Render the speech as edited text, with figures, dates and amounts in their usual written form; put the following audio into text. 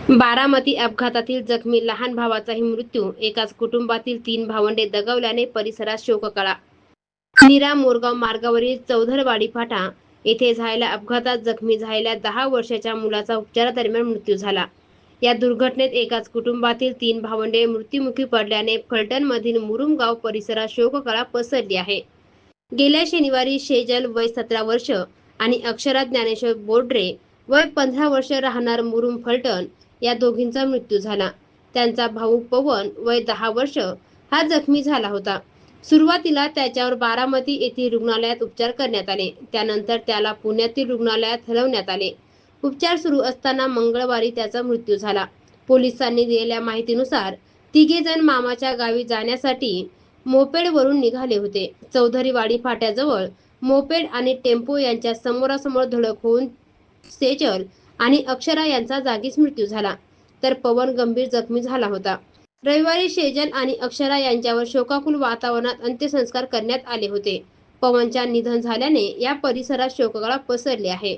बारामती अपघातातील जखमी लहान भावाचाही मृत्यू. एकाच कुटुंबातील 3 भावंडे दगावल्याने परिसरात शोककळा. नीरा मोरगाव मार्गावरील चौधरवाडी फाटा येथे झालेल्या अपघातात जखमी झालेल्या 10 वर्षाच्या मुलाचा उपचारादरम्यान मृत्यू झाला. या दुर्घटनेत एकाच कुटुंबातील 3 भावंडे मृत्युमुखी पडल्याने फलटणमधील मुरुमगाव परिसरात शोककळा पसरली आहे. गेल्या शनिवारी शेजल वय 17 वर्ष आणि अक्षरा ज्ञानेश्वर बोर्डरे वय 15 वर्ष राहणार मुरुम फलटण या दोघींचा मृत्यू झाला. त्यांचा भाऊ पवन वय 10 वर्ष हा जखमी झाला होता. सुरुवातीला त्याच्यावर बारामती येथील रुग्णालयात उपचार करण्यात आले. त्यानंतर त्याला पुण्यातील रुग्णालयात हलवण्यात आले. उपचार सुरू असताना मंगळवारी त्याचा मृत्यू झाला. पोलिसांनी दिलेल्या माहितीनुसार तिघे जण मामाच्या गावी जाण्यासाठी मोपेडवरून निघाले होते. चौधरीवाडी फाट्याजवळ मोपेड आणि टेम्पो यांच्या समोरासमोर धडक होऊन सेजल आणि अक्षरा यांचा जागीच मृत्यू झाला, तर पवन गंभीर जखमी झाला होता. रविवारी शेजल आणि अक्षरा यांच्यावर शोकाकुल वातावरणात अंत्यसंस्कार करण्यात आले होते. पवनच्या निधन झाल्याने या परिसरात शोककळा पसरली आहे.